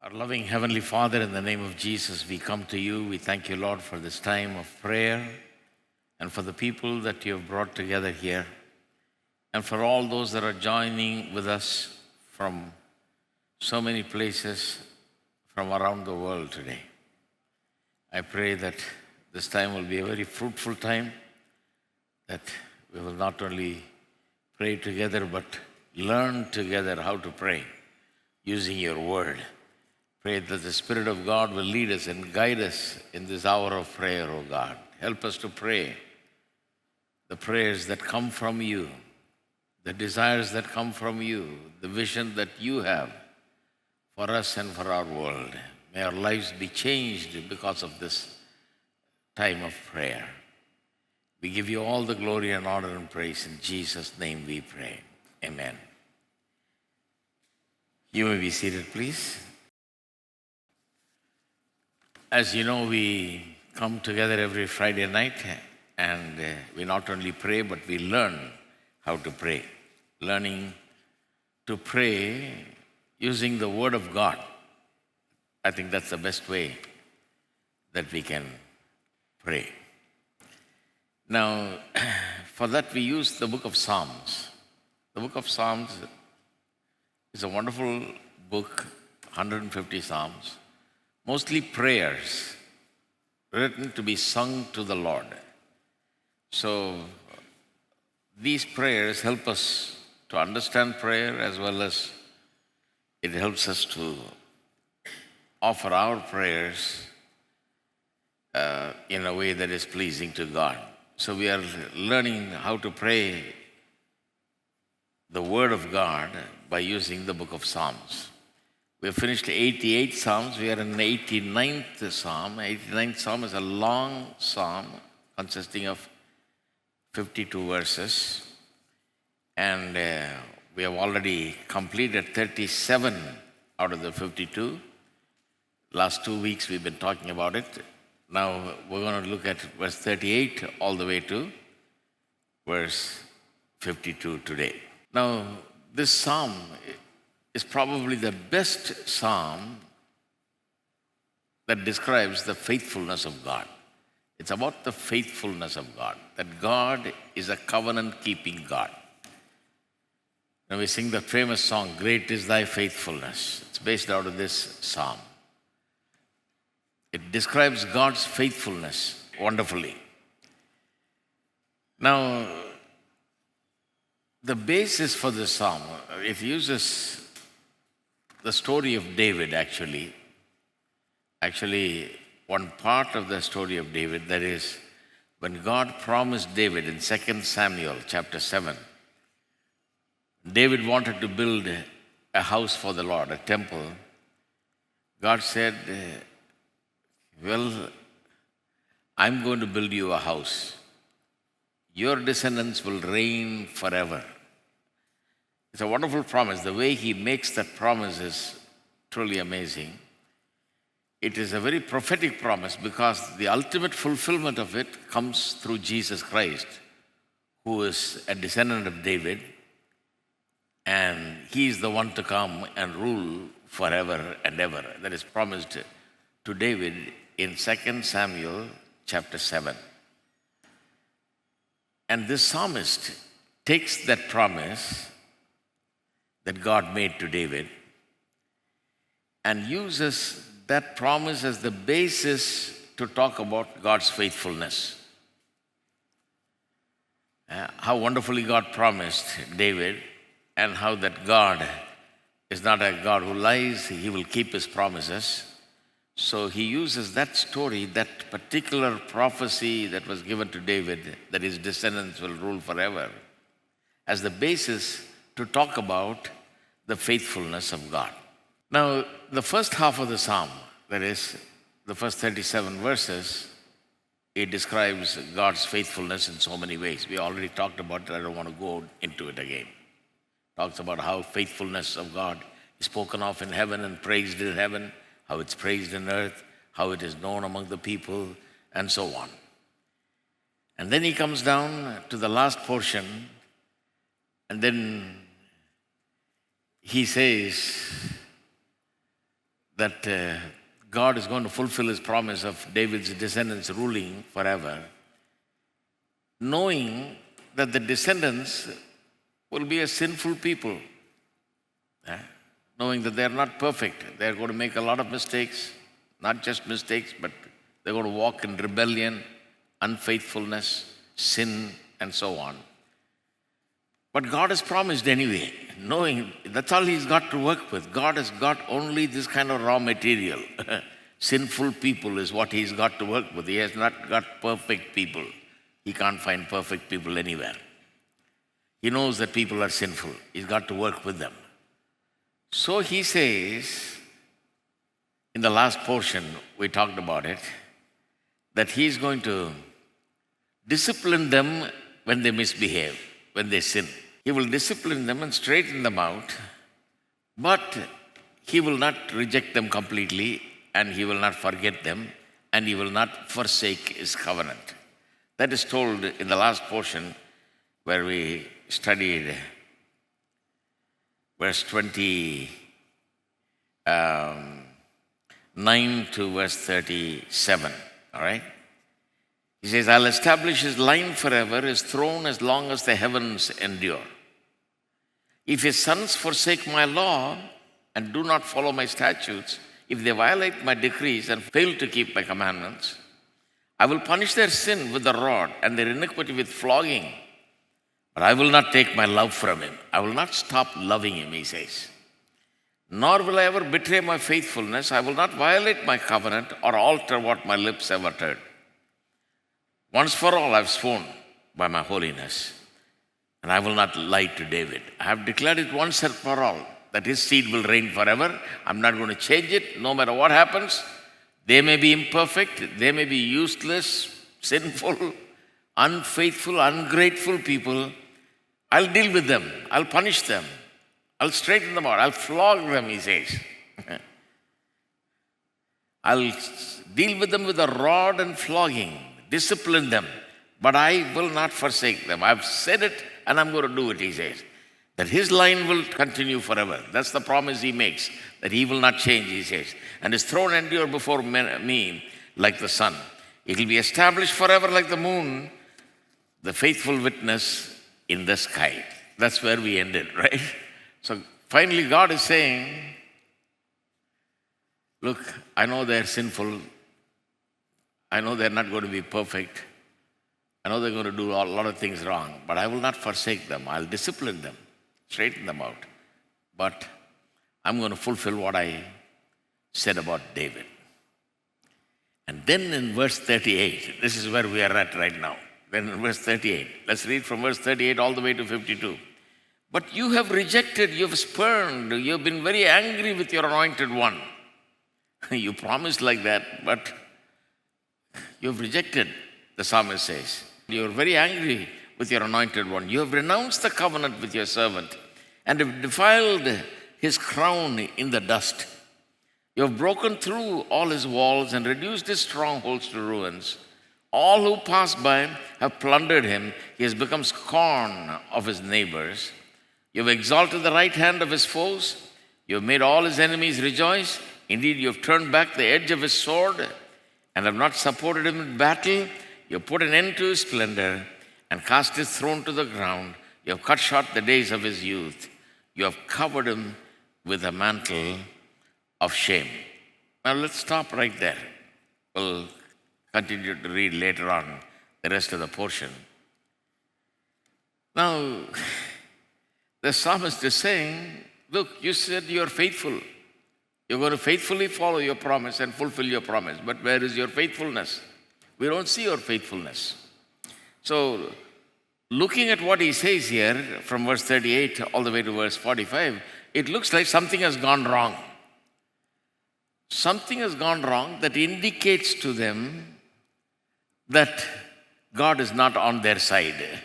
Our loving Heavenly Father, in the name of Jesus, we come to you. We thank you, Lord, for this time of prayer and for the people that you have brought together here and for all those that are joining with us from so many places from around the world today. I pray that this time will be a very fruitful time, that we will not only pray together but learn together how to pray using your word. Pray that the Spirit of God will lead us and guide us in this hour of prayer, O God. Help us to pray the prayers that come from you, the desires that come from you, the vision that you have for us and for our world. May our lives be changed because of this time of prayer. We give you all the glory and honor and praise. In Jesus' name we pray. Amen. You may be seated, please. As you know, we come together every Friday night and we not only pray, but we learn how to pray. Learning to pray using the Word of God. I think that's the best way that we can pray. Now, for that we use the book of Psalms. The book of Psalms is a wonderful book, 150 Psalms. Mostly prayers written to be sung to the Lord. So these prayers help us to understand prayer as well as it helps us to offer our prayers in a way that is pleasing to God. So we are learning how to pray the Word of God by using the book of Psalms. We have finished 88 Psalms. We are in the 89th Psalm. 89th Psalm is a long psalm consisting of 52 verses. And we have already completed 37 out of the 52. Last 2 weeks we've been talking about it. Now we're going to look at verse 38 all the way to verse 52 today. Now this psalm is probably the best psalm that describes the faithfulness of God. It's about the faithfulness of God, that God is a covenant-keeping God. Now we sing the famous song, "Great is Thy Faithfulness." It's based out of this psalm. It describes God's faithfulness wonderfully. Now, the basis for this psalm, it uses the story of David, actually, one part of the story of David, that is, when God promised David in 2 Samuel chapter 7, David wanted to build a house for the Lord, a temple. God said, well, I'm going to build you a house. Your descendants will reign forever. It's a wonderful promise. The way he makes that promise is truly amazing. It is a very prophetic promise because the ultimate fulfillment of it comes through Jesus Christ, who is a descendant of David, and he is the one to come and rule forever and ever. That is promised to David in 2 Samuel chapter 7. And this psalmist takes that promise that God made to David and uses that promise as the basis to talk about God's faithfulness. How wonderfully God promised David, and how that God is not a God who lies, he will keep his promises. So he uses that story, that particular prophecy that was given to David, that his descendants will rule forever, as the basis to talk about the faithfulness of God. Now, the first half of the psalm, that is, the first 37 verses, it describes God's faithfulness in so many ways. We already talked about it. I don't want to go into it again. Talks about how faithfulness of God is spoken of in heaven and praised in heaven, how it's praised in earth, how it is known among the people, and so on. And then he comes down to the last portion, and then he says, that God is going to fulfill his promise of David's descendants ruling forever, knowing that the descendants will be a sinful people, knowing that they're not perfect. They're going to make a lot of mistakes, not just mistakes, but they're going to walk in rebellion, unfaithfulness, sin, and so on. But God has promised anyway, knowing that's all he's got to work with. God has got only this kind of raw material. Sinful people is what he's got to work with. He has not got perfect people. He can't find perfect people anywhere. He knows that people are sinful. He's got to work with them. So he says, in the last portion, we talked about it, that he's going to discipline them when they misbehave, when they sin. He will discipline them and straighten them out, but he will not reject them completely, and he will not forget them, and he will not forsake his covenant. That is told in the last portion where we studied verse 29 to verse 37, all right? He says, I'll establish his line forever, his throne as long as the heavens endure. If his sons forsake my law and do not follow my statutes, if they violate my decrees and fail to keep my commandments, I will punish their sin with the rod and their iniquity with flogging. But I will not take my love from him. I will not stop loving him, he says. Nor will I ever betray my faithfulness. I will not violate my covenant or alter what my lips have uttered. Once for all, I've sworn by my holiness, and I will not lie to David. I have declared it once and for all, that his seed will reign forever. I'm not going to change it, no matter what happens. They may be imperfect, they may be useless, sinful, unfaithful, ungrateful people. I'll deal with them. I'll punish them. I'll straighten them out. I'll flog them, he says. I'll deal with them with a rod and flogging. Discipline them, but I will not forsake them. I've said it and I'm going to do it, he says. That his line will continue forever. That's the promise he makes, that he will not change, he says. And his throne endure before me like the sun. It will be established forever like the moon, the faithful witness in the sky. That's where we ended, right? So finally God is saying, look, I know they're sinful. I know they're not going to be perfect. I know they're going to do a lot of things wrong, but I will not forsake them. I'll discipline them, straighten them out. But I'm going to fulfill what I said about David. And then in verse 38, this is where we are at right now. Then in verse 38, let's read from verse 38 all the way to 52. But you have rejected, you have spurned, you have been very angry with your anointed one. You promised like that, but you have rejected, the psalmist says. You are very angry with your anointed one. You have renounced the covenant with your servant and have defiled his crown in the dust. You have broken through all his walls and reduced his strongholds to ruins. All who pass by have plundered him. He has become scorn of his neighbors. You have exalted the right hand of his foes. You have made all his enemies rejoice. Indeed, you have turned back the edge of his sword and have not supported him in battle. You have put an end to his splendor and cast his throne to the ground. You have cut short the days of his youth. You have covered him with a mantle of shame. Now let's stop right there. We'll continue to read later on the rest of the portion. Now, the psalmist is saying, look, you said you're faithful. You're going to faithfully follow your promise and fulfill your promise. But where is your faithfulness? We don't see your faithfulness. So, looking at what he says here from verse 38 all the way to verse 45, it looks like something has gone wrong. Something has gone wrong that indicates to them that God is not on their side,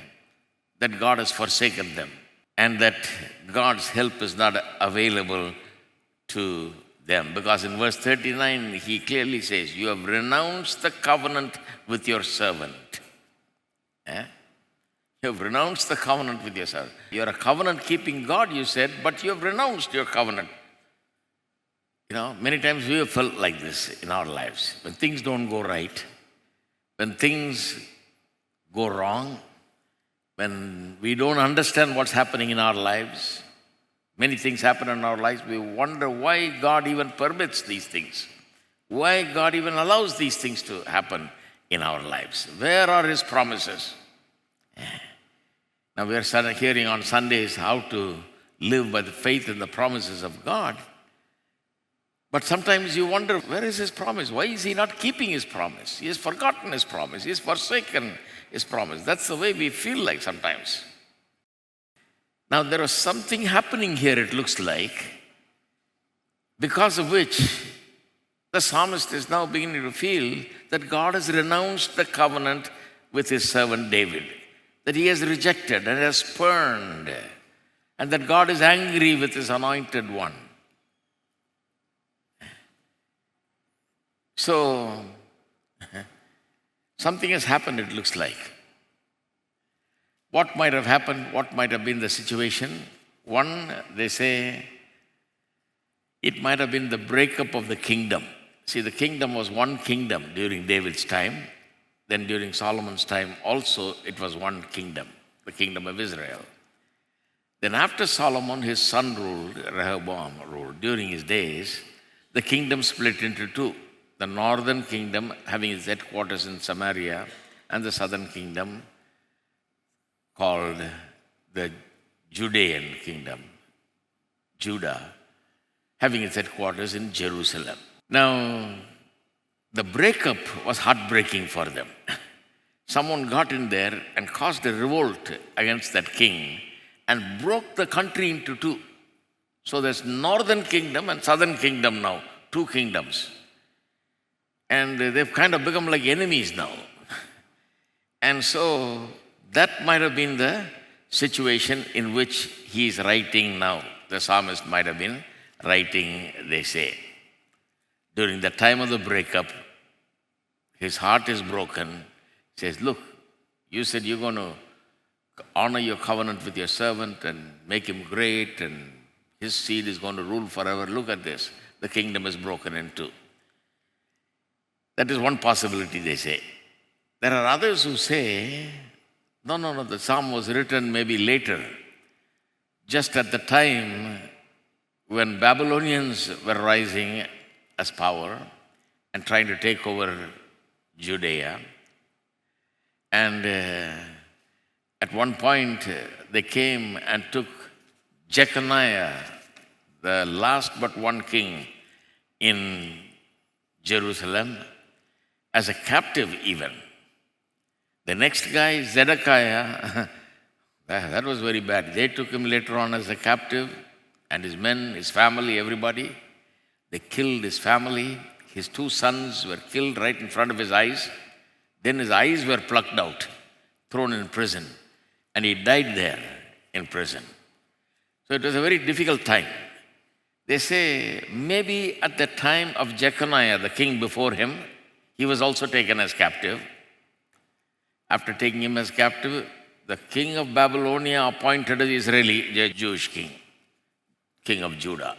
that God has forsaken them, and that God's help is not available to them. Because in verse 39, he clearly says, you have renounced the covenant with your servant. You have renounced the covenant with your servant. You are a covenant-keeping God, you said, but you have renounced your covenant. Many times we have felt like this in our lives. When things don't go right, when things go wrong, when we don't understand what's happening in our lives, many things happen in our lives, we wonder why God even permits these things, why God even allows these things to happen in our lives. Where are His promises? Now we are hearing on Sundays how to live by the faith in the promises of God. But sometimes you wonder, where is His promise? Why is He not keeping His promise? He has forgotten His promise. He has forsaken His promise. That's the way we feel like sometimes. Now there was something happening here, it looks like, because of which the psalmist is now beginning to feel that God has renounced the covenant with His servant David, that He has rejected and has spurned, and that God is angry with His anointed one. So, something has happened, it looks like. What might have happened? What might have been the situation? One, they say, it might have been the breakup of the kingdom. See, the kingdom was one kingdom during David's time. Then during Solomon's time also, it was one kingdom, the kingdom of Israel. Then after Solomon, his son ruled, Rehoboam ruled. During his days, the kingdom split into two. The northern kingdom having its headquarters in Samaria, and the southern kingdom called the Judean kingdom, Judah, having its headquarters in Jerusalem. Now, the breakup was heartbreaking for them. Someone got in there and caused a revolt against that king and broke the country into two. So there's northern kingdom and southern kingdom now, two kingdoms. And they've kind of become like enemies now. And so that might have been the situation in which he is writing now. The psalmist might have been writing, they say. During the time of the breakup, his heart is broken. He says, look, you said you're going to honor your covenant with your servant and make him great, and his seed is going to rule forever. Look at this. The kingdom is broken in two. That is one possibility, they say. There are others who say, no, the psalm was written maybe later, just at the time when Babylonians were rising as power and trying to take over Judea. And at one point, they came and took Jeconiah, the last but one king in Jerusalem, as a captive even. The next guy, Zedekiah, that was very bad. They took him later on as a captive, and his men, his family, everybody. They killed his family. His two sons were killed right in front of his eyes. Then his eyes were plucked out, thrown in prison, and he died there in prison. So it was a very difficult time. They say maybe at the time of Jeconiah, the king before him, he was also taken as captive. After taking him as captive, the king of Babylonia appointed an Israeli, Jewish king, king of Judah.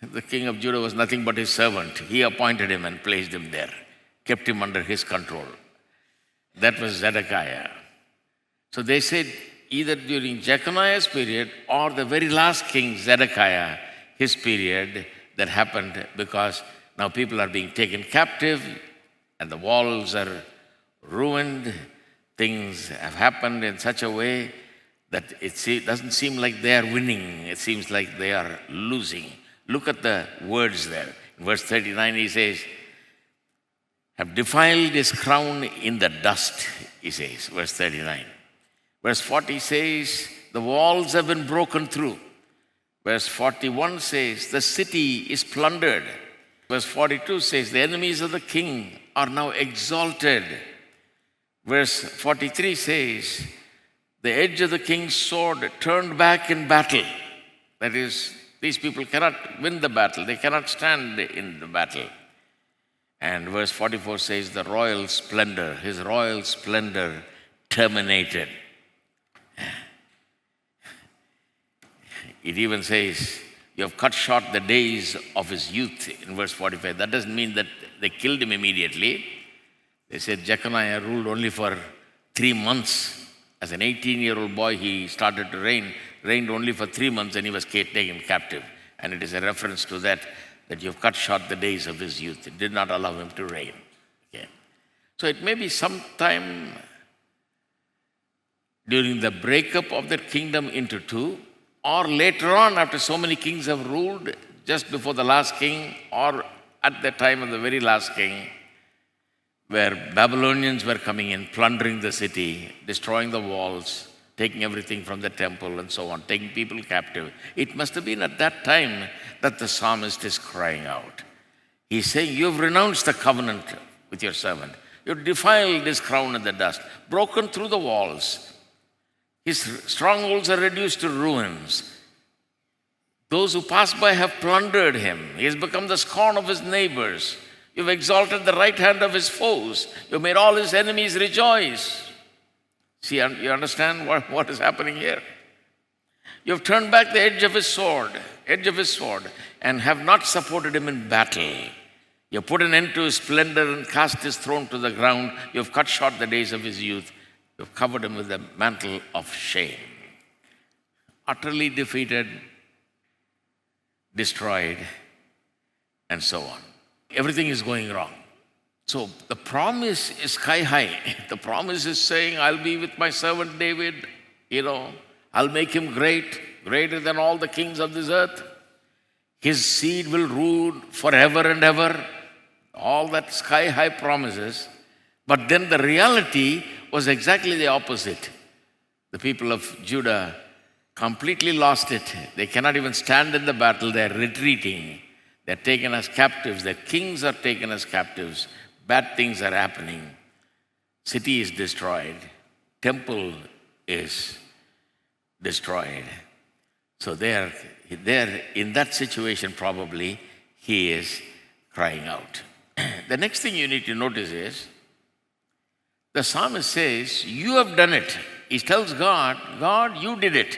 The king of Judah was nothing but his servant. He appointed him and placed him there, kept him under his control. That was Zedekiah. So they said either during Jeconiah's period or the very last king, Zedekiah, his period, that happened because now people are being taken captive and the walls are ruined. Things have happened in such a way that it doesn't seem like they are winning. It seems like they are losing. Look at the words there. In verse 39 he says, have defiled his crown in the dust, he says, verse 39. Verse 40 says, the walls have been broken through. Verse 41 says, the city is plundered. Verse 42 says, the enemies of the king are now exalted. Verse 43 says, the edge of the king's sword turned back in battle. That is, these people cannot win the battle. They cannot stand in the battle. And verse 44 says, the royal splendor, his royal splendor terminated. It even says, You have cut short the days of his youth, in verse 45. That doesn't mean that they killed him immediately. They said Jeconiah ruled only for 3 months. As an 18-year-old boy, he started to reigned only for 3 months, and he was taken captive. And it is a reference to that you have cut short the days of his youth. It did not allow him to reign. Okay. So it may be sometime during the breakup of the kingdom into two, or later on after so many kings have ruled, just before the last king, or at the time of the very last king, where Babylonians were coming in, plundering the city, destroying the walls, taking everything from the temple and so on, taking people captive. It must have been at that time that the psalmist is crying out. He's saying, you have renounced the covenant with your servant. You have defiled his crown in the dust, broken through the walls. His strongholds are reduced to ruins. Those who pass by have plundered him. He has become the scorn of his neighbors. You've exalted the right hand of his foes. You've made all his enemies rejoice. See, you understand what is happening here? You've turned back the edge of his sword, and have not supported him in battle. You have put an end to his splendor and cast his throne to the ground. You have cut short the days of his youth. You have covered him with the mantle of shame. Utterly defeated, destroyed, and so on. Everything is going wrong. So the promise is sky high. The promise is saying, I'll be with my servant David. I'll make him great, greater than all the kings of this earth. His seed will rule forever and ever. All that sky high promises. But then the reality was exactly the opposite. The people of Judah completely lost it. They cannot even stand in the battle. They're retreating. They're taken as captives. Their kings are taken as captives. Bad things are happening. City is destroyed. Temple is destroyed. So there, in that situation, probably, he is crying out. The next thing you need to notice is, the psalmist says, you have done it. He tells God, God, you did it.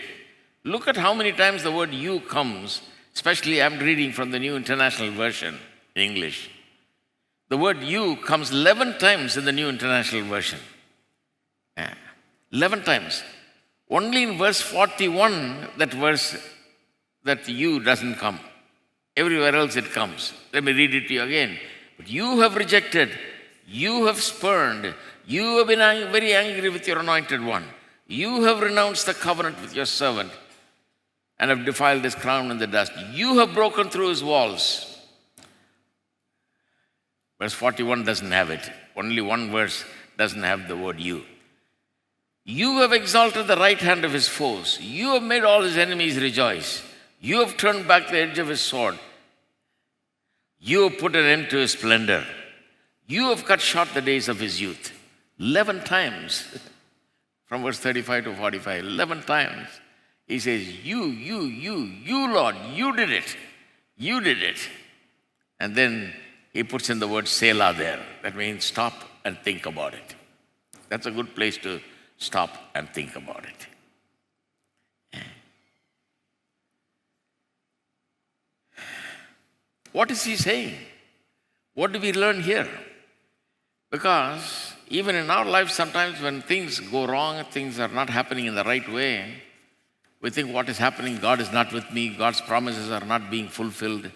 Look at how many times the word you comes, especially I'm reading from the New International Version in English. The word you comes 11 times in the New International Version. 11 times. Only in verse 41, that you doesn't come. Everywhere else it comes. Let me read it to you again. But you have rejected, you have spurned, you have been very angry with your anointed one. You have renounced the covenant with your servant and have defiled his crown in the dust. You have broken through his walls. Verse 41 doesn't have it. Only one verse doesn't have the word you. You have exalted the right hand of his foes. You have made all his enemies rejoice. You have turned back the edge of his sword. You have put an end to his splendor. You have cut short the days of his youth. 11 times. From verse 35 to 45. 11 times. He says, you, Lord, you did it. You did it. And then he puts in the word Selah there. That means stop and think about it. That's a good place to stop and think about it. What is he saying? What do we learn here? Because even in our lives, sometimes when things go wrong, things are not happening in the right way, we think what is happening, God is not with me, God's promises are not being fulfilled.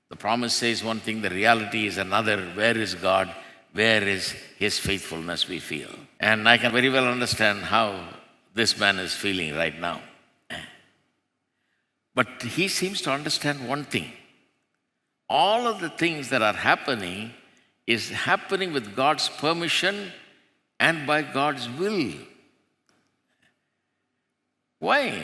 The promise says one thing, the reality is another. Where is God? Where is his faithfulness, we feel. And I can very well understand how this man is feeling right now. But he seems to understand one thing. All of the things that are happening is happening with God's permission and by God's will. Why?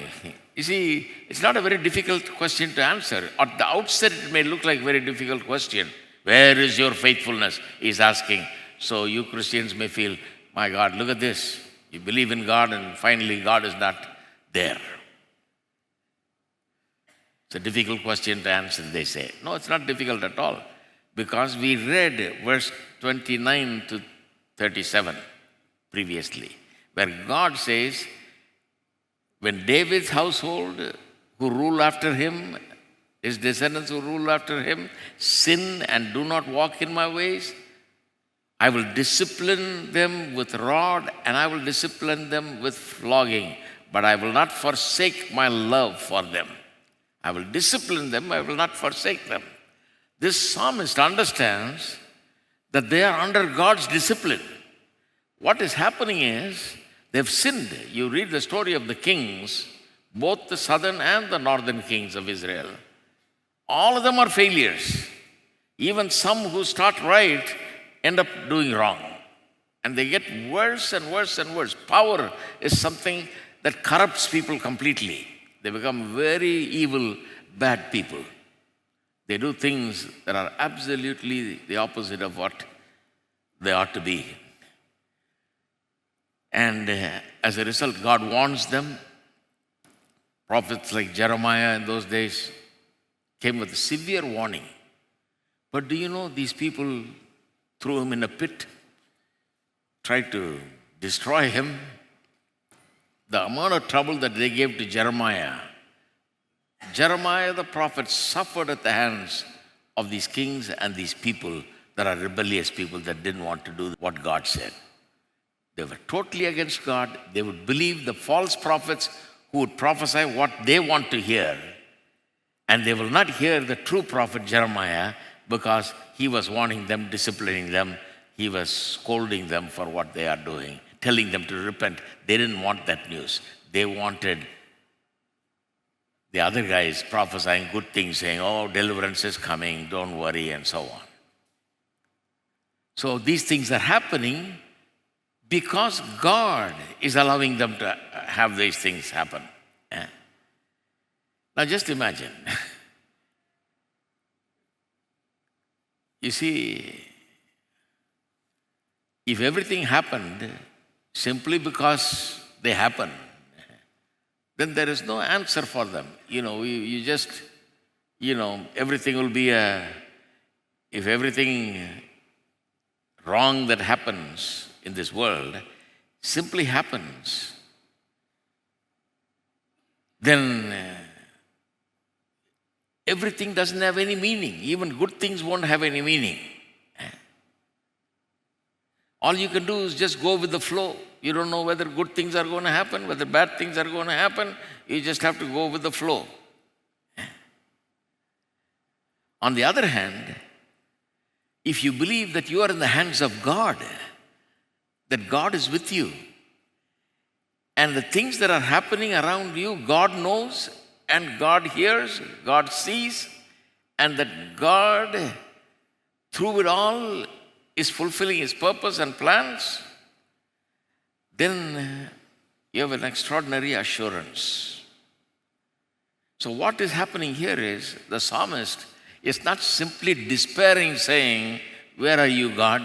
You see, it's not a very difficult question to answer. At the outset, it may look like a very difficult question. Where is your faithfulness? He's asking. So you Christians may feel, my God, look at this. You believe in God and finally God is not there. It's a difficult question to answer, they say. No, it's not difficult at all. Because we read verse 29 to 37 previously, where God says, when David's household, who rule after him, his descendants who rule after him, sin and do not walk in my ways, I will discipline them with rod and I will discipline them with flogging, but I will not forsake my love for them. I will discipline them, I will not forsake them. This psalmist understands that they are under God's discipline. What is happening is they've sinned. You read the story of the kings, both the southern and the northern kings of Israel. All of them are failures. Even some who start right end up doing wrong. And they get worse and worse and worse. Power is something that corrupts people completely. They become very evil, bad people. They do things that are absolutely the opposite of what they ought to be. And as a result, God warns them. Prophets like Jeremiah in those days came with a severe warning. But do you know these people threw him in a pit, tried to destroy him? The amount of trouble that they gave to Jeremiah the prophet suffered at the hands of these kings and these people that are rebellious people that didn't want to do what God said. They were totally against God. They would believe the false prophets who would prophesy what they want to hear. And they will not hear the true prophet Jeremiah because he was warning them, disciplining them. He was scolding them for what they are doing, telling them to repent. They didn't want that news. They wanted the other guys prophesying good things, saying, oh, deliverance is coming, don't worry, and so on. So these things are happening because God is allowing them to have these things happen. Now just imagine. You see, if everything happened simply because they happened, then there is no answer for them. You just, everything will be if everything wrong that happens in this world simply happens, then everything doesn't have any meaning. Even good things won't have any meaning. All you can do is just go with the flow. You don't know whether good things are going to happen, whether bad things are going to happen. You just have to go with the flow. On the other hand, if you believe that you are in the hands of God, that God is with you, and the things that are happening around you, God knows, and God hears, God sees, and that God, through it all, is fulfilling His purpose and plans, then you have an extraordinary assurance. So what is happening here is the psalmist is not simply despairing, saying, where are you, God?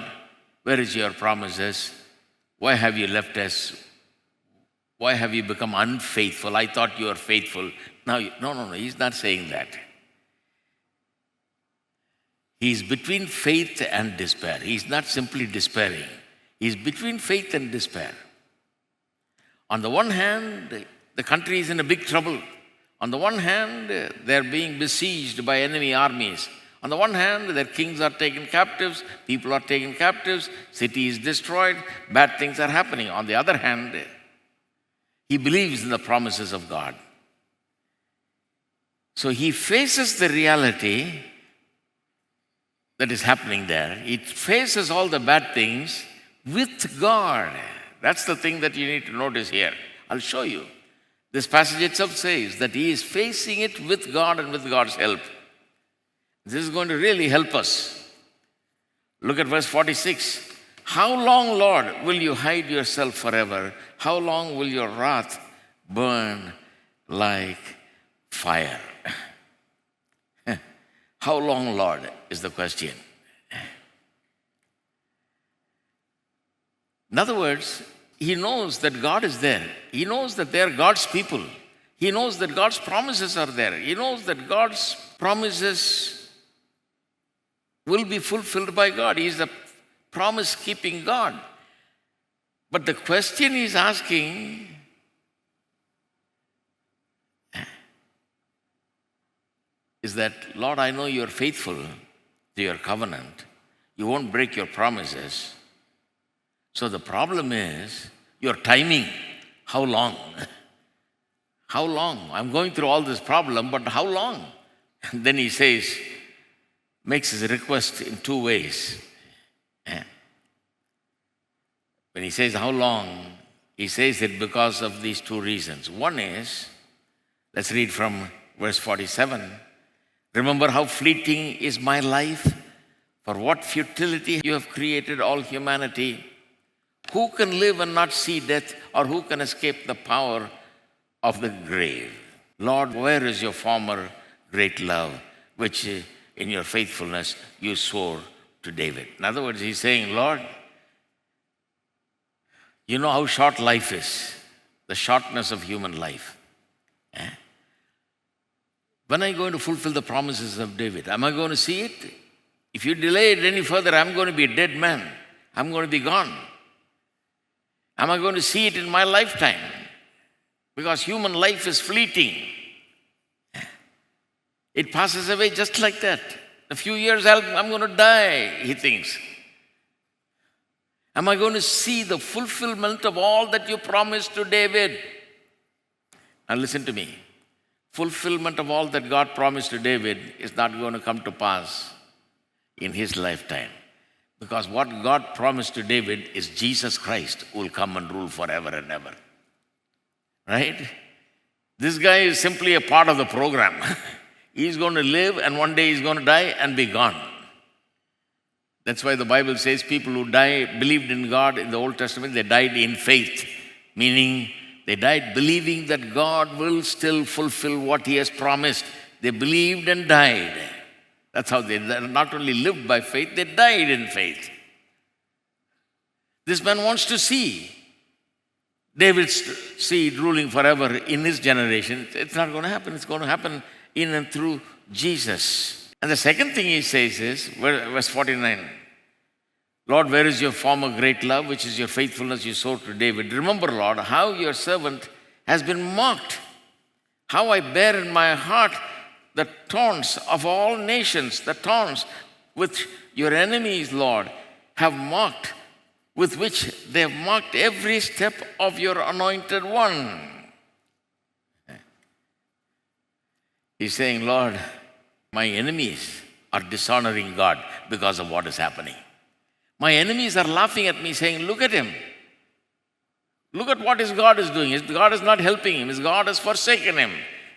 Where is your promises? Why have you left us? Why have you become unfaithful? I thought you were faithful. No, he's not saying that. He's between faith and despair. He's not simply despairing. He's between faith and despair. On the one hand, the country is in a big trouble. On the one hand, they're being besieged by enemy armies. On the one hand, their kings are taken captives, people are taken captives, city is destroyed, bad things are happening. On the other hand, he believes in the promises of God. So he faces the reality that is happening there. He faces all the bad things with God. That's the thing that you need to notice here. I'll show you. This passage itself says that he is facing it with God and with God's help. This is going to really help us. Look at verse 46. How long, Lord, will you hide yourself forever? How long will your wrath burn like fire? How long, Lord, is the question. In other words, he knows that God is there. He knows that they are God's people. He knows that God's promises are there. He knows that God's promises will be fulfilled by God. He is the promise-keeping God. But the question he's asking, is that, Lord, I know you're faithful to your covenant. You won't break your promises. So the problem is your timing. How long? How long? I'm going through all this problem, but how long? And then he says, makes his request in two ways. When he says how long, he says it because of these two reasons. One is, let's read from verse 47. Remember how fleeting is my life? For what futility you have created all humanity. Who can live and not see death, or who can escape the power of the grave? Lord, where is your former great love, which in your faithfulness you swore to David? In other words, he's saying, Lord, you know how short life is, the shortness of human life. When are you going to fulfill the promises of David? Am I going to see it? If you delay it any further, I'm going to be a dead man. I'm going to be gone. Am I going to see it in my lifetime? Because human life is fleeting. It passes away just like that. A few years, I'm going to die, he thinks. Am I going to see the fulfillment of all that you promised to David? Now listen to me. Fulfillment of all that God promised to David is not going to come to pass in his lifetime. Because what God promised to David is Jesus Christ who will come and rule forever and ever. Right? This guy is simply a part of the program. He's going to live and one day he's going to die and be gone. That's why the Bible says people who believed in God in the Old Testament, they died in faith. Meaning they died believing that God will still fulfill what he has promised. They believed and died. That's how they not only lived by faith, they died in faith. This man wants to see David's seed ruling forever in his generation. It's not going to happen. It's going to happen in and through Jesus. And the second thing he says is, verse 49, Lord, where is your former great love, which is your faithfulness you swore to David? Remember, Lord, how your servant has been mocked, how I bear in my heart the taunts of all nations, the taunts which your enemies, Lord, have mocked, with which they have mocked every step of your anointed one. He's saying, Lord, my enemies are dishonoring God because of what is happening. My enemies are laughing at me, saying, look at him. Look at what his God is doing. His God is not helping him. His God has forsaken him.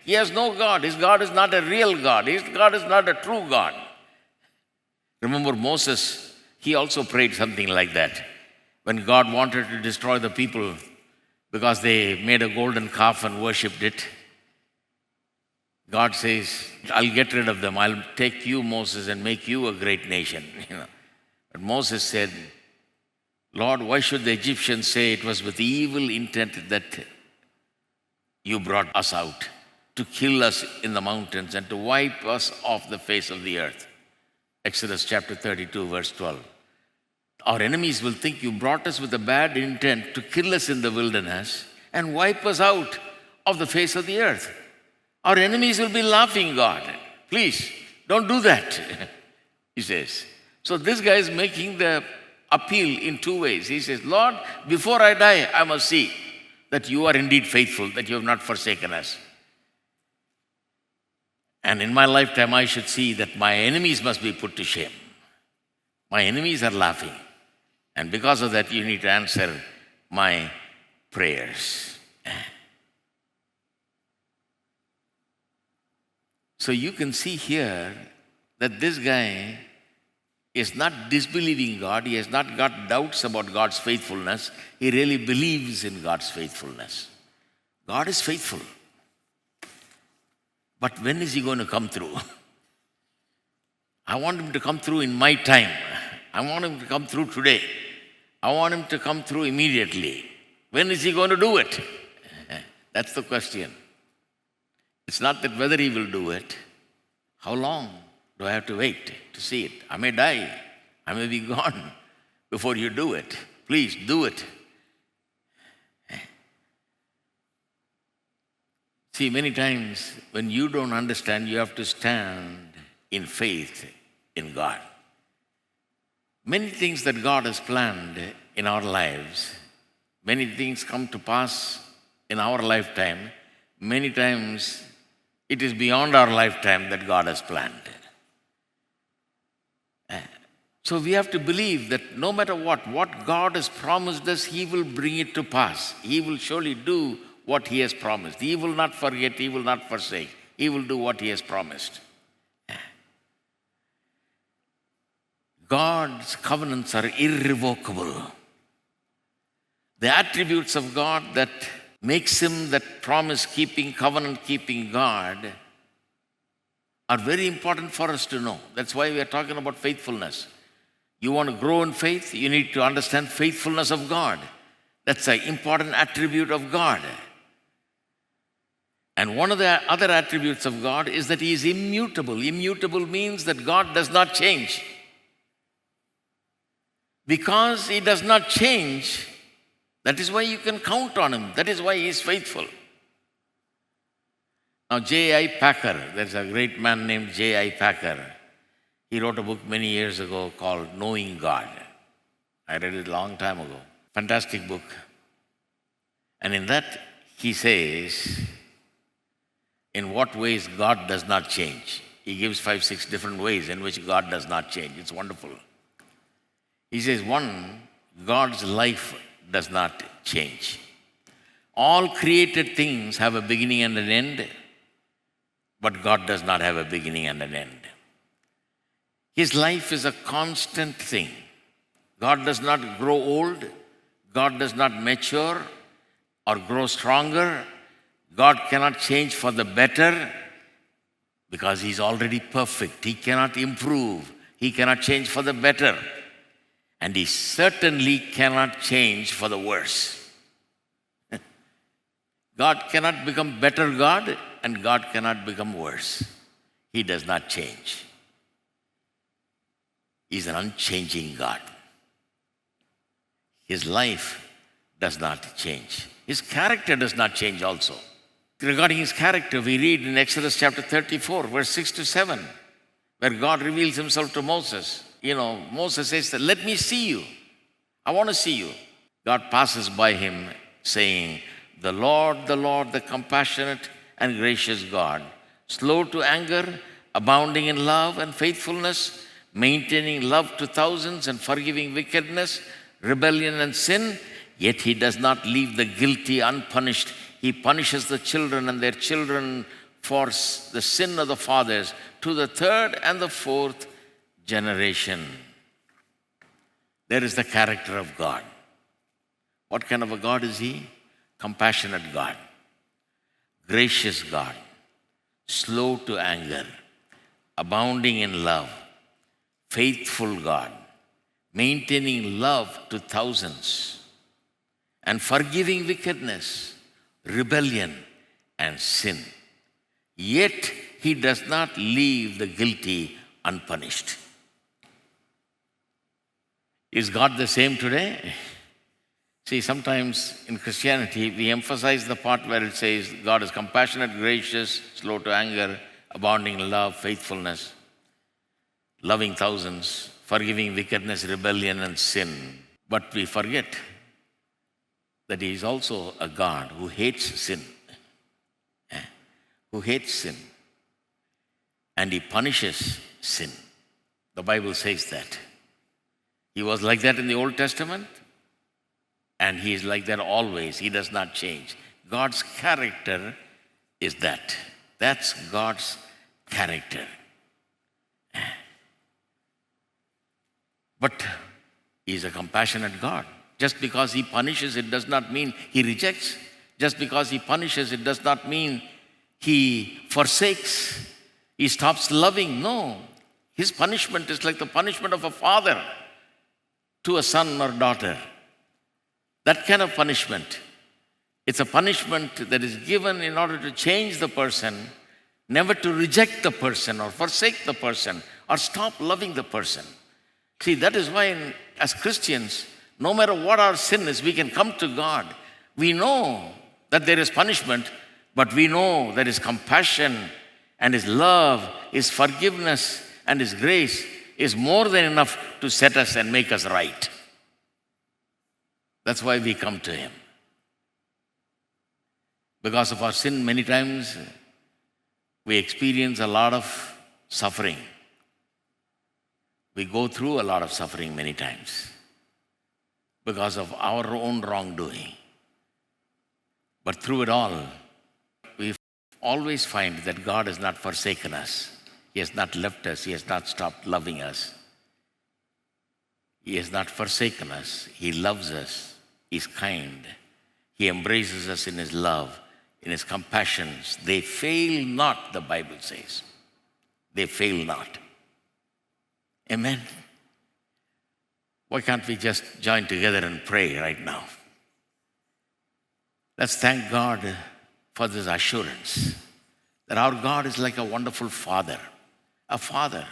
He has no God. His God is not a real God. His God is not a true God. Remember Moses, he also prayed something like that. When God wanted to destroy the people because they made a golden calf and worshipped it, God says, I'll get rid of them. I'll take you, Moses, and make you a great nation. But Moses said, Lord, why should the Egyptians say it was with evil intent that you brought us out, to kill us in the mountains and to wipe us off the face of the earth? Exodus chapter 32, verse 12. Our enemies will think you brought us with a bad intent to kill us in the wilderness and wipe us out of the face of the earth. Our enemies will be laughing, God. Please, don't do that, he says. So this guy is making the appeal in two ways. He says, Lord, before I die, I must see that you are indeed faithful, that you have not forsaken us. And in my lifetime, I should see that my enemies must be put to shame. My enemies are laughing. And because of that, you need to answer my prayers. So you can see here that this guy is not disbelieving God. He has not got doubts about God's faithfulness. He really believes in God's faithfulness. God is faithful. But when is he going to come through? I want him to come through in my time. I want him to come through today. I want him to come through immediately. When is he going to do it? That's the question. It's not that whether he will do it. How long do I have to wait to see it? I may die. I may be gone before you do it. Please do it. See, many times when you don't understand, you have to stand in faith in God. Many things that God has planned in our lives, many things come to pass in our lifetime. Many times it is beyond our lifetime that God has planned. So we have to believe that no matter what God has promised us, He will bring it to pass. He will surely do what He has promised. He will not forget, He will not forsake. He will do what He has promised. God's covenants are irrevocable. The attributes of God that makes Him that promise-keeping, covenant-keeping God are very important for us to know. That's why we are talking about faithfulness. You want to grow in faith, you need to understand faithfulness of God. That's an important attribute of God. And one of the other attributes of God is that He is immutable. Immutable means that God does not change. Because He does not change, that is why you can count on Him. That is why He is faithful. Now, J.I. Packer, there's a great man named J.I. Packer. He wrote a book many years ago called Knowing God. I read it a long time ago. Fantastic book. And in that, he says, in what ways God does not change. He gives 5-6 different ways in which God does not change. It's wonderful. He says, one, God's life does not change. All created things have a beginning and an end, but God does not have a beginning and an end. His life is a constant thing. God does not grow old. God does not mature or grow stronger. God cannot change for the better because He's already perfect. He cannot improve. He cannot change for the better. And He certainly cannot change for the worse. God cannot become better God, and God cannot become worse. He does not change. He's an unchanging God. His life does not change. His character does not change also. Regarding His character, we read in Exodus chapter 34, verse 6-7, where God reveals Himself to Moses. Moses says, let me see you. I want to see you. God passes by him saying, the Lord, the compassionate and gracious God, slow to anger, abounding in love and faithfulness, maintaining love to thousands and forgiving wickedness, rebellion and sin, yet He does not leave the guilty unpunished. He punishes the children and their children for the sin of the fathers to the third and the fourth generation. There is the character of God. What kind of a God is He? Compassionate God, gracious God, slow to anger, abounding in love, faithful God, maintaining love to thousands, and forgiving wickedness, rebellion, and sin. Yet He does not leave the guilty unpunished. Is God the same today? See, sometimes in Christianity, we emphasize the part where it says God is compassionate, gracious, slow to anger, abounding in love, faithfulness, loving thousands, forgiving wickedness, rebellion, and sin. But we forget that He is also a God who hates sin. Who hates sin. And He punishes sin. The Bible says that. He was like that in the Old Testament, and He is like that always. He does not change. God's character is that. That's God's character. But He is a compassionate God. Just because He punishes, it does not mean He rejects. Just because He punishes, it does not mean He forsakes. He stops loving. No. His punishment is like the punishment of a father to a son or daughter. That kind of punishment. It's a punishment that is given in order to change the person, never to reject the person or forsake the person or stop loving the person. See, that is why as Christians, no matter what our sin is, we can come to God. We know that there is punishment, But we know that His compassion and His love, His forgiveness and His grace is more than enough to set us and make us right. That's why we come to Him. Because of our sin, many times we experience a lot of suffering. We go through a lot of suffering many times because of our own wrongdoing. But through it all, we always find that God has not forsaken us. He has not left us. He has not stopped loving us. He has not forsaken us. He loves us. He's kind. He embraces us in His love, in His compassions. They fail not, the Bible says. They fail not. Amen. Why can't we just join together and pray right now? Let's thank God for this assurance that our God is like a wonderful Father. A Father.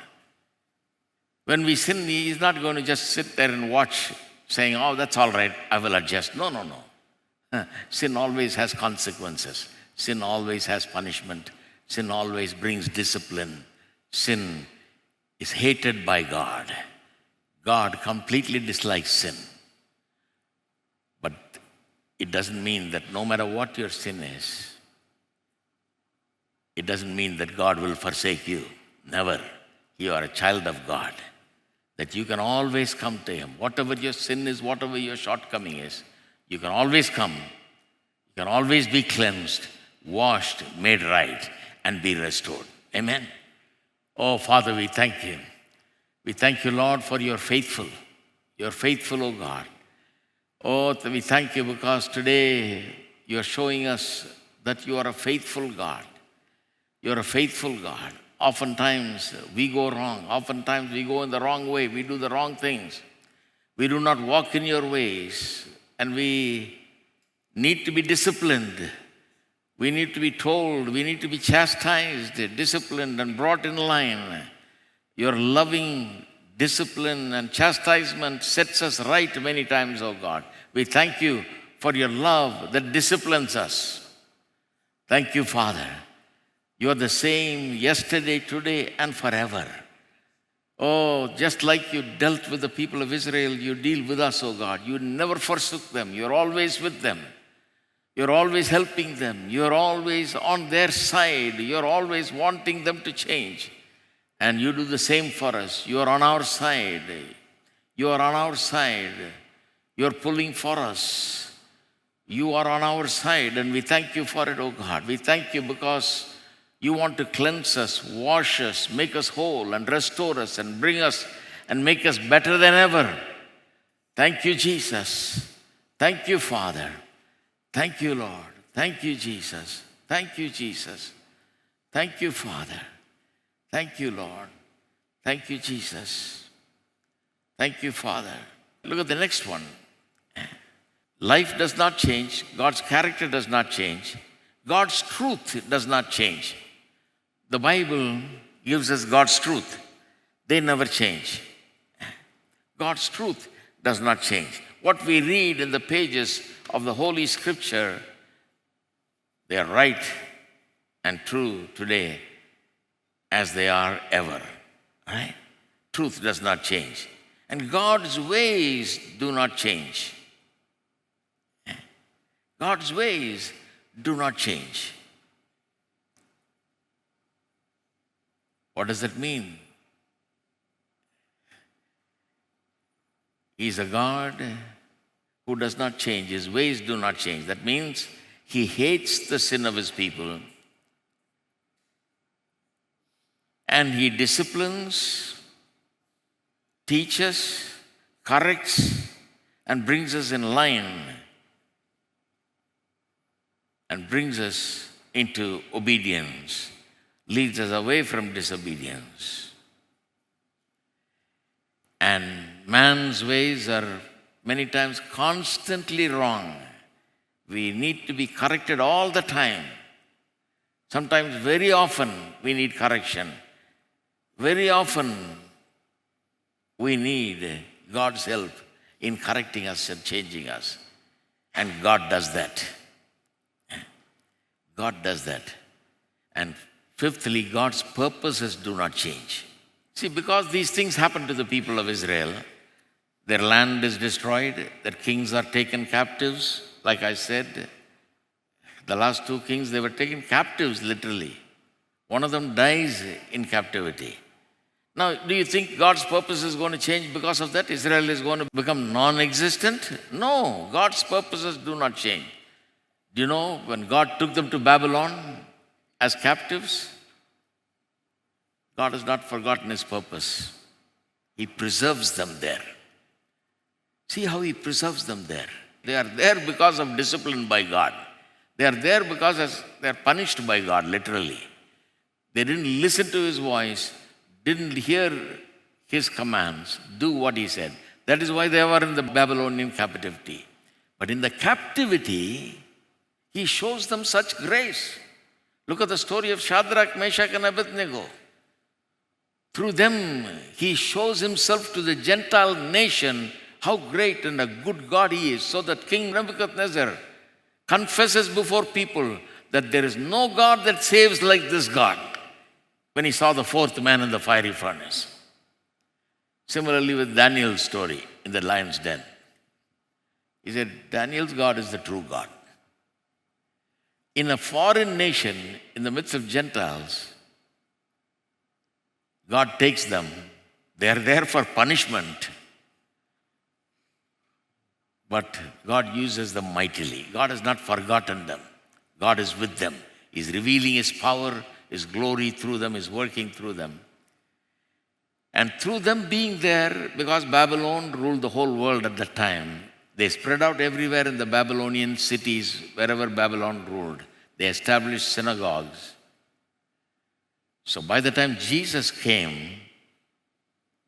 When we sin, He is not going to just sit there and watch, saying, oh, that's all right, I will adjust. No, no, no. Sin always has consequences. Sin always has punishment. Sin always brings discipline. Sin is hated by God. God completely dislikes sin. But it doesn't mean that no matter what your sin is, it doesn't mean that God will forsake you. Never. You are a child of God. That you can always come to Him. Whatever your sin is, whatever your shortcoming is, you can always come. You can always be cleansed, washed, made right, and be restored. Amen. Oh, Father, we thank You. We thank You, Lord, for You're faithful. You're faithful, oh God. Oh, we thank You because today You're showing us that You are a faithful God. You're a faithful God. Oftentimes we go wrong. Oftentimes we go in the wrong way. We do the wrong things. We do not walk in Your ways. And we need to be disciplined. We need to be told. We need to be chastised, disciplined, and brought in line. Your loving discipline and chastisement sets us right many times, oh God. We thank You for Your love that disciplines us. Thank You, Father. You are the same yesterday, today, and forever. Oh, just like You dealt with the people of Israel, You deal with us, oh God. You never forsook them. You're always with them. You're always helping them. You're always on their side. You're always wanting them to change. And You do the same for us. You are on our side. You are on our side. You're pulling for us. You are on our side, and we thank You for it, oh God. We thank You because You want to cleanse us, wash us, make us whole, and restore us, and bring us and make us better than ever. Thank You, Jesus. Thank You, Father. Thank You, Lord. Thank You, Jesus. Thank You, Jesus. Thank You, Father. Thank You, Lord. Thank You, Jesus. Thank You, Father. Look at the next one. Life does not change. God's character does not change. God's truth does not change. The Bible gives us God's truth. They never change. God's truth does not change. What we read in the pages of the Holy Scripture, they are right and true today as they are ever. Right? Truth does not change. And God's ways do not change. God's ways do not change. What does that mean? He's a God who does not change. His ways do not change. That means He hates the sin of His people. And He disciplines, teaches, corrects, and brings us in line and brings us into obedience, leads us away from disobedience. And man's ways are many times constantly wrong. We need to be corrected all the time. Sometimes, very often, we need correction. Very often, we need God's help in correcting us and changing us. And God does that. God does that. And fifthly, God's purposes do not change. See, because these things happen to the people of Israel, their land is destroyed, their kings are taken captives. Like I said, the last two kings, they were taken captives literally. One of them dies in captivity. Now, do you think God's purpose is going to change because of that? Israel is going to become non-existent? No, God's purposes do not change. Do you know when God took them to Babylon as captives? God has not forgotten his purpose. He preserves them there. See how he preserves them there. They are there because of discipline by God. They are there because they are punished by God, literally. They didn't listen to his voice, didn't hear his commands, do what he said. That is why they were in the Babylonian captivity. But in the captivity, he shows them such grace. Look at the story of Shadrach, Meshach, and Abednego. Through them, he shows himself to the Gentile nation how great and a good God he is, so that King Nebuchadnezzar confesses before people that there is no God that saves like this God when he saw the fourth man in the fiery furnace. Similarly with Daniel's story in the lion's den. He said, Daniel's God is the true God. In a foreign nation, in the midst of Gentiles, God takes them. They are there for punishment. But God uses them mightily. God has not forgotten them. God is with them. He's revealing his power, his glory through them, is working through them. And through them being there, because Babylon ruled the whole world at that time, they spread out everywhere in the Babylonian cities, wherever Babylon ruled. They established synagogues. So by the time Jesus came,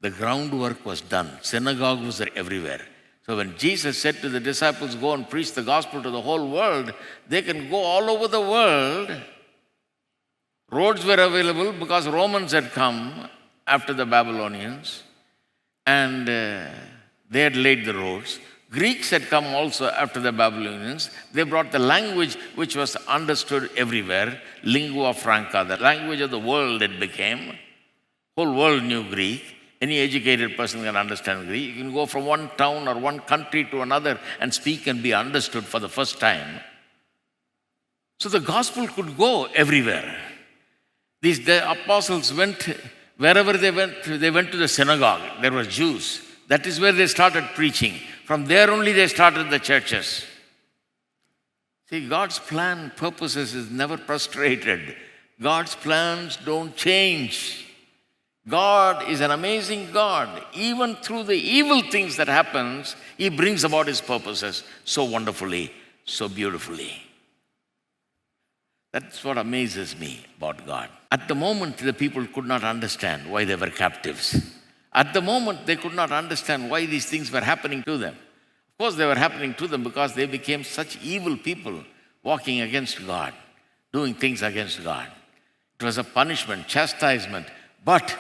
the groundwork was done. Synagogues were everywhere. So when Jesus said to the disciples, go and preach the gospel to the whole world, they can go all over the world. Roads were available because Romans had come after the Babylonians, and they had laid the roads. Greeks had come also after the Babylonians. They brought the language which was understood everywhere, lingua franca, the language of the world it became. Whole world knew Greek. Any educated person can understand Greek. You can go from one town or one country to another and speak and be understood for the first time. So the gospel could go everywhere. The apostles went, wherever they went to the synagogue. There were Jews. That is where they started preaching. From there only they started the churches. See, God's plan, purposes is never frustrated. God's plans don't change. God is an amazing God. Even through the evil things that happens, he brings about his purposes so wonderfully, so beautifully. That's what amazes me about God. At the moment, the people could not understand why they were captives. At the moment, they could not understand why these things were happening to them. Of course, they were happening to them because they became such evil people, walking against God, doing things against God. It was a punishment, chastisement, but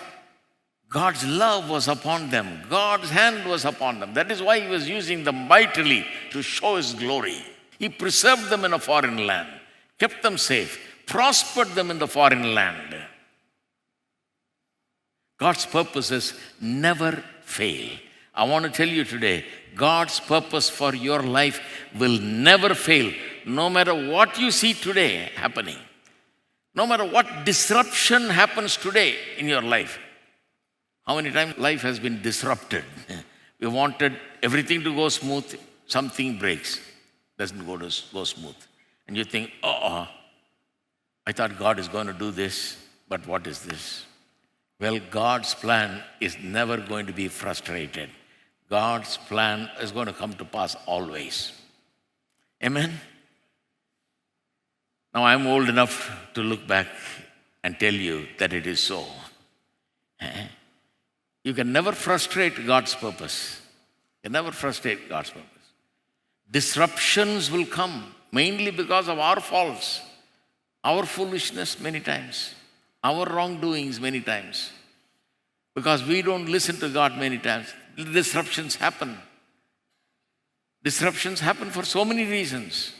God's love was upon them. God's hand was upon them. That is why he was using them mightily to show his glory. He preserved them in a foreign land, kept them safe, prospered them in the foreign land. God's purposes never fail. I want to tell you today, God's purpose for your life will never fail, no matter what you see today happening, no matter what disruption happens today in your life. How many times life has been disrupted? We wanted everything to go smooth, something breaks, doesn't go smooth. And you think, I thought God is going to do this, but what is this? Well, God's plan is never going to be frustrated. God's plan is going to come to pass always. Amen? Now, I'm old enough to look back and tell you that it is so. You can never frustrate God's purpose. You can never frustrate God's purpose. Disruptions will come, mainly because of our faults, our foolishness many times, our wrongdoings many times. Because we don't listen to God many times. Disruptions happen. Disruptions happen for so many reasons.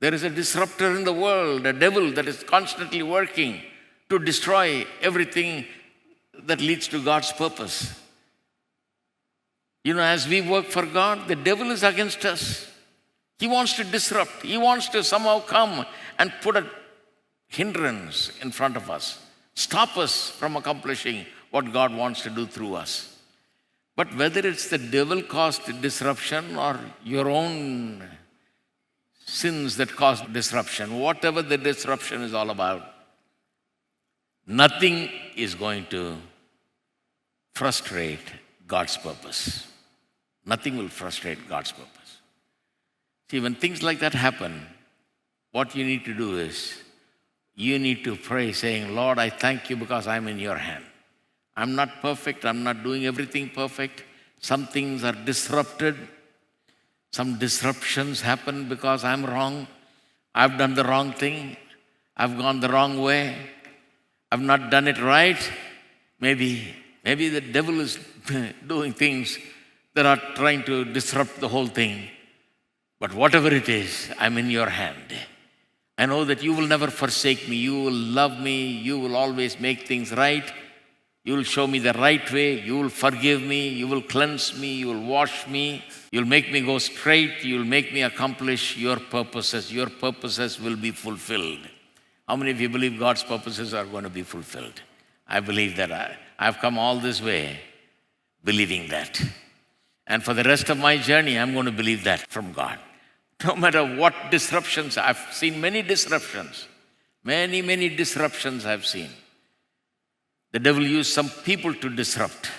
There is a disruptor in the world, a devil that is constantly working to destroy everything that leads to God's purpose. As we work for God, the devil is against us. He wants to disrupt. He wants to somehow come and put a hindrance in front of us, stop us from accomplishing what God wants to do through us. But whether it's the devil-caused disruption or your own sins that cause disruption, whatever the disruption is all about, nothing is going to frustrate God's purpose. Nothing will frustrate God's purpose. See, when things like that happen, what you need to do is, you need to pray saying, Lord, I thank you because I'm in your hand. I'm not perfect. I'm not doing everything perfect. Some things are disrupted. Some disruptions happen because I'm wrong. I've done the wrong thing. I've gone the wrong way. I've not done it right. Maybe the devil is doing things that are trying to disrupt the whole thing. But whatever it is, I'm in your hand. I know that you will never forsake me. You will love me. You will always make things right. You will show me the right way. You will forgive me. You will cleanse me. You will wash me. You'll make me go straight. You'll make me accomplish your purposes. Your purposes will be fulfilled. How many of you believe God's purposes are going to be fulfilled? I believe that. I've come all this way believing that. And for the rest of my journey, I'm going to believe that from God. No matter what disruptions, I've seen many disruptions. Many disruptions I've seen. The devil used some people to disrupt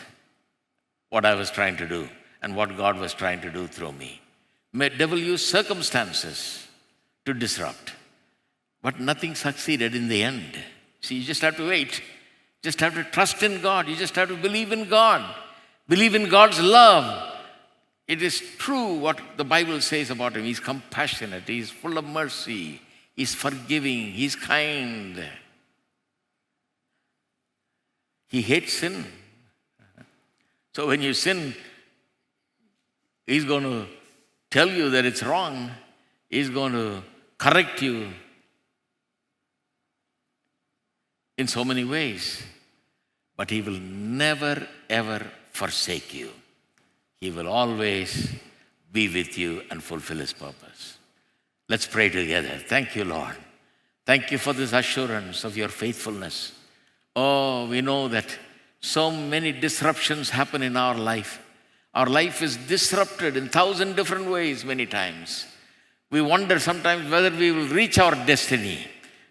what I was trying to do and what God was trying to do through me. The devil used circumstances to disrupt. But nothing succeeded in the end. See, you just have to wait. You just have to trust in God. You just have to believe in God. Believe in God's love. It is true what the Bible says about him. He's compassionate. He's full of mercy. He's forgiving. He's kind. He hates sin. So when you sin, he's going to tell you that it's wrong. He's going to correct you in so many ways. But he will never, ever forsake you. He will always be with you and fulfill his purpose. Let's pray together. Thank you, Lord. Thank you for this assurance of your faithfulness. Oh, we know that so many disruptions happen in our life. Our life is disrupted in 1,000 different ways many times. We wonder sometimes whether we will reach our destiny,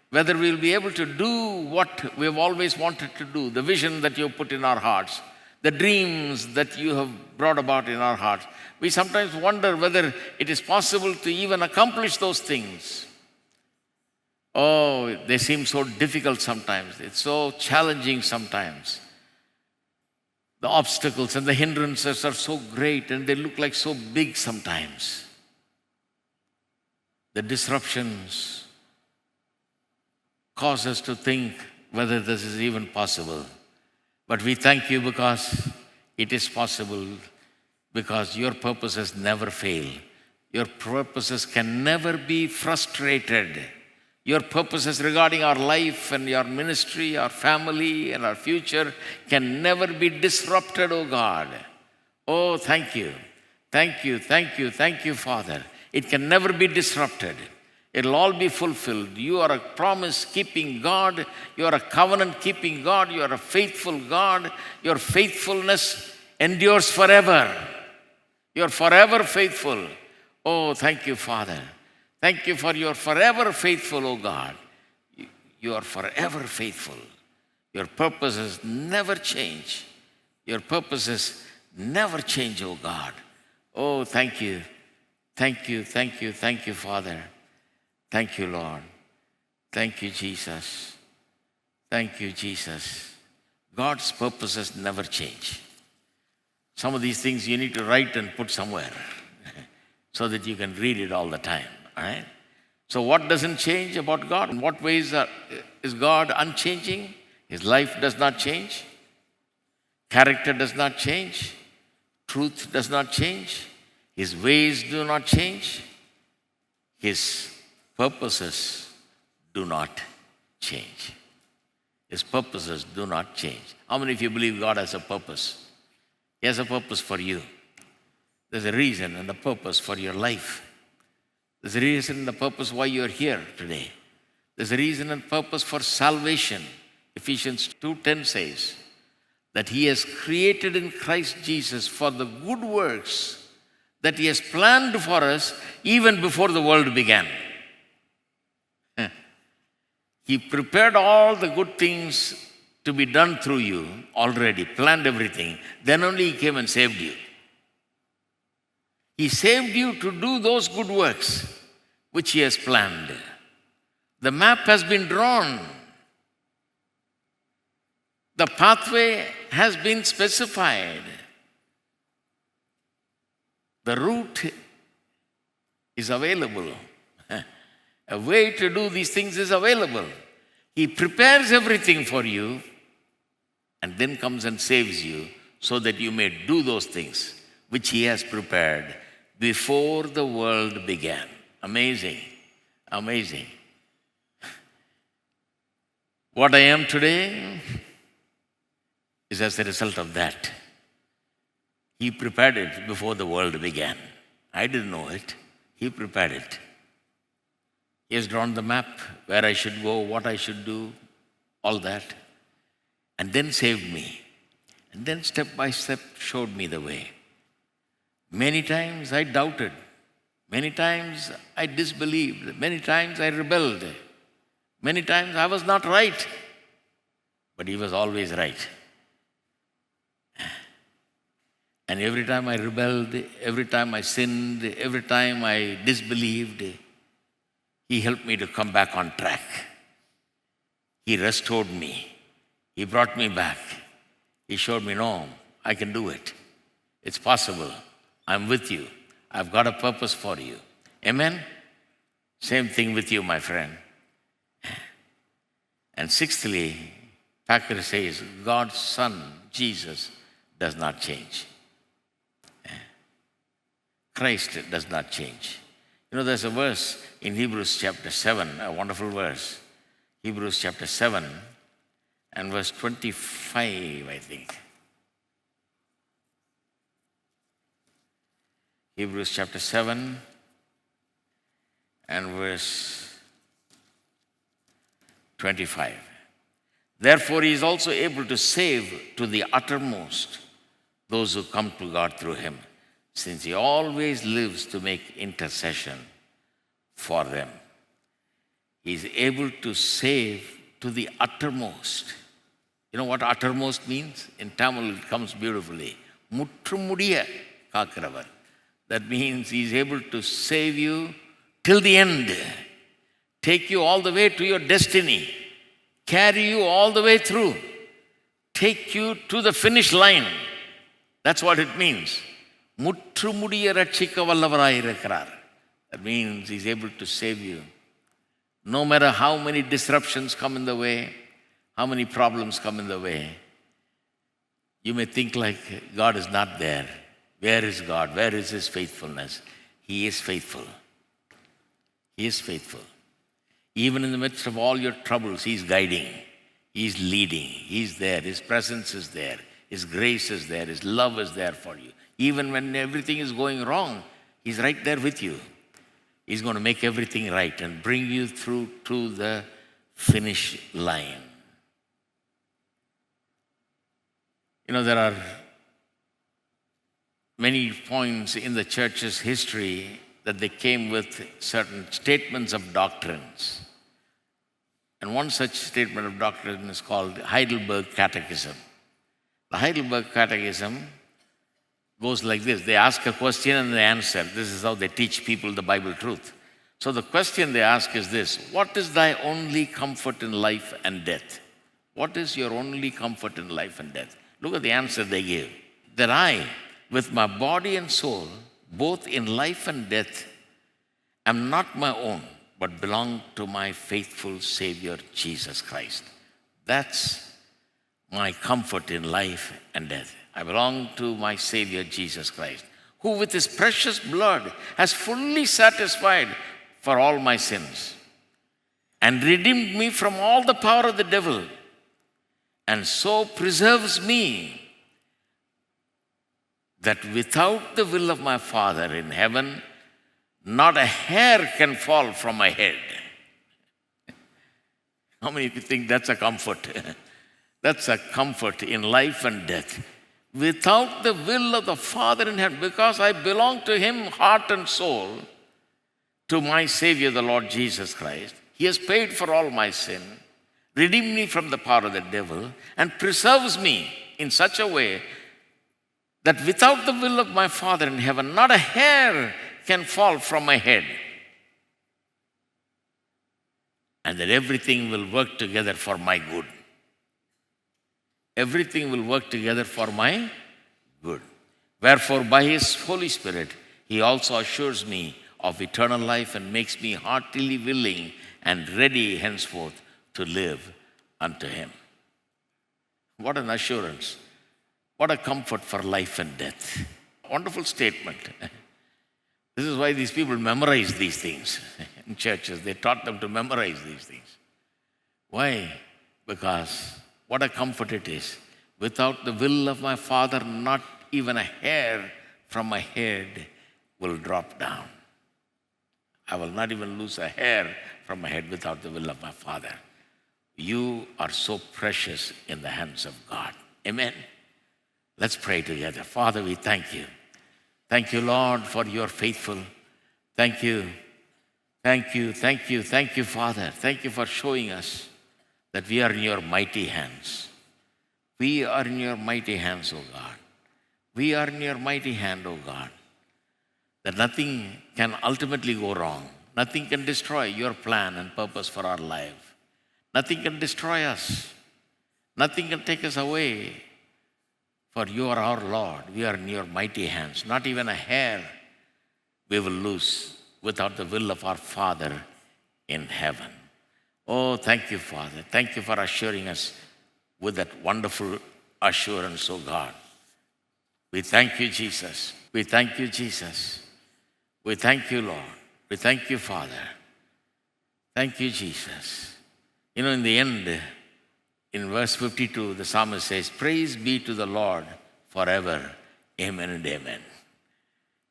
whether we will be able to do what we have always wanted to do, the vision that you have put in our hearts, the dreams that you have brought about in our hearts. We sometimes wonder whether it is possible to even accomplish those things. Oh, they seem so difficult sometimes. It's so challenging sometimes. The obstacles and the hindrances are so great and they look like so big sometimes. The disruptions cause us to think whether this is even possible. But we thank you because it is possible, because your purposes never fail. Your purposes can never be frustrated. Your purposes regarding our life and your ministry, our family and our future can never be disrupted, oh God. Oh, thank you. Thank you, thank you, thank you, Father. It can never be disrupted. It'll all be fulfilled. You are a promise-keeping God. You are a covenant-keeping God. You are a faithful God. Your faithfulness endures forever. You are forever faithful. Oh, thank you, Father. Thank you for your forever faithful, oh God. You are forever faithful. Your purposes never change. Your purposes never change, oh God. Oh, thank you. Thank you, thank you, thank you, Father. Thank you, Lord. Thank you, Jesus. Thank you, Jesus. God's purposes never change. Some of these things you need to write and put somewhere so that you can read it all the time. All right? So what doesn't change about God? In what ways is God unchanging? His life does not change. Character does not change. Truth does not change. His ways do not change. His purposes do not change. His purposes do not change. How many of you believe God has a purpose? He has a purpose for you. There's a reason and a purpose for your life. There's a reason and a purpose why you're here today. There's a reason and purpose for salvation. Ephesians 2:10 says that He has created in Christ Jesus for the good works that He has planned for us even before the world began. He prepared all the good things to be done through you already, planned everything. Then only He came and saved you. He saved you to do those good works which He has planned. The map has been drawn. The pathway has been specified. The route is available. A way to do these things is available. He prepares everything for you and then comes and saves you so that you may do those things which He has prepared before the world began. Amazing. Amazing. What I am today is as a result of that. He prepared it before the world began. I didn't know it. He prepared it. He has drawn the map, where I should go, what I should do, all that. And then saved me. And then step by step showed me the way. Many times I doubted. Many times I disbelieved. Many times I rebelled. Many times I was not right. But He was always right. And every time I rebelled, every time I sinned, every time I disbelieved, He helped me to come back on track. He restored me. He brought me back. He showed me, no, I can do it. It's possible. I'm with you. I've got a purpose for you. Amen? Same thing with you, my friend. And sixthly, Packer says, God's Son, Jesus, does not change. Christ does not change. You know, there's a verse in Hebrews chapter 7, a wonderful verse. Hebrews chapter 7 and verse 25, I think. Hebrews chapter 7 and verse 25. Therefore, He is also able to save to the uttermost those who come to God through Him, since He always lives to make intercession for them. He is able to save to the uttermost. You know what uttermost means? In Tamil it comes beautifully. Mutrumudiya kaakiravar. That means He is able to save you till the end. Take you all the way to your destiny. Carry you all the way through. Take you to the finish line. That's what it means. Mutrumudiya ratchika vallavarayirukkiraar. That means He's able to save you. No matter how many disruptions come in the way, how many problems come in the way, you may think like God is not there. Where is God? Where is His faithfulness? He is faithful. He is faithful. Even in the midst of all your troubles, He's guiding. He's leading. He's there. His presence is there. His grace is there. His love is there for you. Even when everything is going wrong, He's right there with you. He's going to make everything right and bring you through to the finish line. You know, there are many points in the church's history that they came with certain statements of doctrines. And one such statement of doctrine is called Heidelberg Catechism. The Heidelberg Catechism goes like this. They ask a question and they answer. This is how they teach people the Bible truth. So the question they ask is this: what is thy only comfort in life and death? What is your only comfort in life and death? Look at the answer they give. That I, with my body and soul, both in life and death, am not my own, but belong to my faithful Savior, Jesus Christ. That's my comfort in life and death. I belong to my Savior, Jesus Christ, who with His precious blood has fully satisfied for all my sins and redeemed me from all the power of the devil, and so preserves me that without the will of my Father in heaven, not a hair can fall from my head. How many of you think that's a comfort? That's a comfort in life and death. Without the will of the Father in heaven, because I belong to Him, heart and soul, to my Savior, the Lord Jesus Christ. He has paid for all my sin, redeemed me from the power of the devil, and preserves me in such a way that without the will of my Father in heaven, not a hair can fall from my head. And that everything will work together for my good. Everything will work together for my good. Wherefore, by His Holy Spirit, He also assures me of eternal life and makes me heartily willing and ready henceforth to live unto Him. What an assurance. What a comfort for life and death. Wonderful statement. This is why these people memorize these things in churches. They taught them to memorize these things. Why? Because what a comfort it is. Without the will of my Father, not even a hair from my head will drop down. I will not even lose a hair from my head without the will of my Father. You are so precious in the hands of God. Amen. Let's pray together. Father, we thank you. Thank you, Lord, for your faithful. Thank you. Thank you, thank you, thank you, Father. Thank you for showing us that we are in your mighty hands. We are in your mighty hands, O God. We are in your mighty hand, O God. That nothing can ultimately go wrong. Nothing can destroy your plan and purpose for our life. Nothing can destroy us. Nothing can take us away. For you are our Lord. We are in your mighty hands. Not even a hair we will lose without the will of our Father in heaven. Oh, thank you, Father. Thank you for assuring us with that wonderful assurance, oh God. We thank you, Jesus. We thank you, Jesus. We thank you, Lord. We thank you, Father. Thank you, Jesus. You know, in the end, in verse 52, the psalmist says, praise be to the Lord forever. Amen and amen.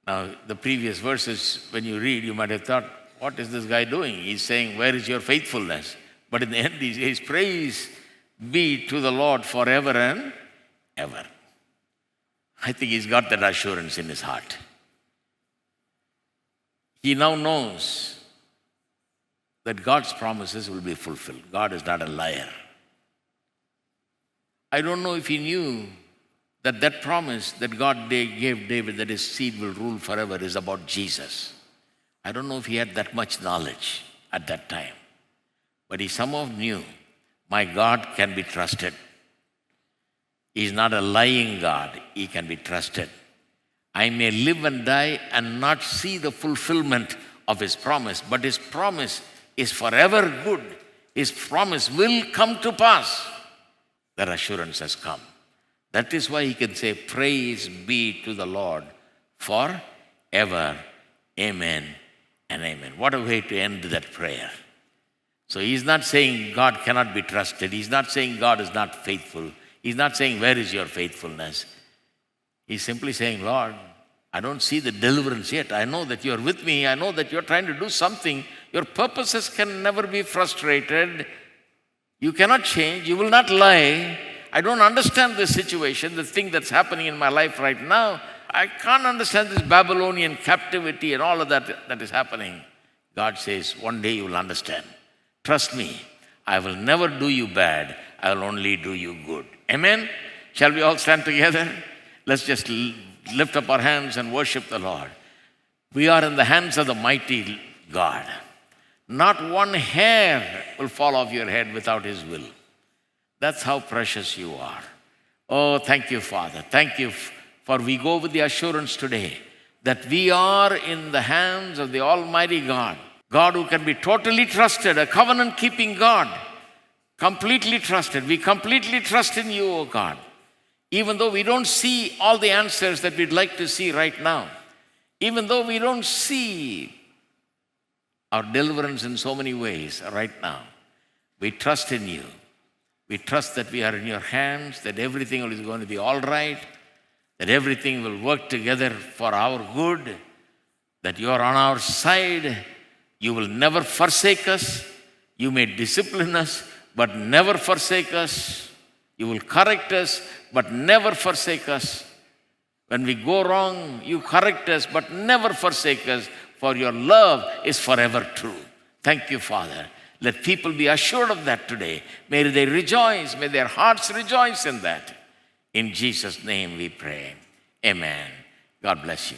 Now, the previous verses, when you read, you might have thought, what is this guy doing? He's saying, where is your faithfulness? But in the end, he says, praise be to the Lord forever and ever. I think he's got that assurance in his heart. He now knows that God's promises will be fulfilled. God is not a liar. I don't know if he knew that that promise that God gave David, that his seed will rule forever, is about Jesus. I don't know if he had that much knowledge at that time. But he somehow knew, my God can be trusted. He's not a lying God. He can be trusted. I may live and die and not see the fulfillment of his promise, but his promise is forever good. His promise will come to pass. That assurance has come. That is why he can say, praise be to the Lord forever. Amen and amen. What a way to end that prayer. So he's not saying God cannot be trusted. He's not saying God is not faithful. He's not saying, where is your faithfulness? He's simply saying, Lord, I don't see the deliverance yet. I know that you're with me. I know that you're trying to do something. Your purposes can never be frustrated. You cannot change. You will not lie. I don't understand this situation, the thing that's happening in my life right now. I can't understand this Babylonian captivity and all of that is happening. God says, one day you will understand. Trust me, I will never do you bad. I will only do you good. Amen? Shall we all stand together? Let's just lift up our hands and worship the Lord. We are in the hands of the mighty God. Not one hair will fall off your head without his will. That's how precious you are. Oh, thank you, Father. Thank you, for we go with the assurance today that we are in the hands of the Almighty God. God who can be totally trusted, a covenant-keeping God. Completely trusted. We completely trust in you, O God. Even though we don't see all the answers that we'd like to see right now. Even though we don't see our deliverance in so many ways right now. We trust in you. We trust that we are in your hands, that everything is going to be all right, that everything will work together for our good, that you are on our side. You will never forsake us. You may discipline us, but never forsake us. You will correct us, but never forsake us. When we go wrong, you correct us, but never forsake us, for your love is forever true. Thank you, Father. Let people be assured of that today. May they rejoice. May their hearts rejoice in that. In Jesus' name we pray. Amen. God bless you.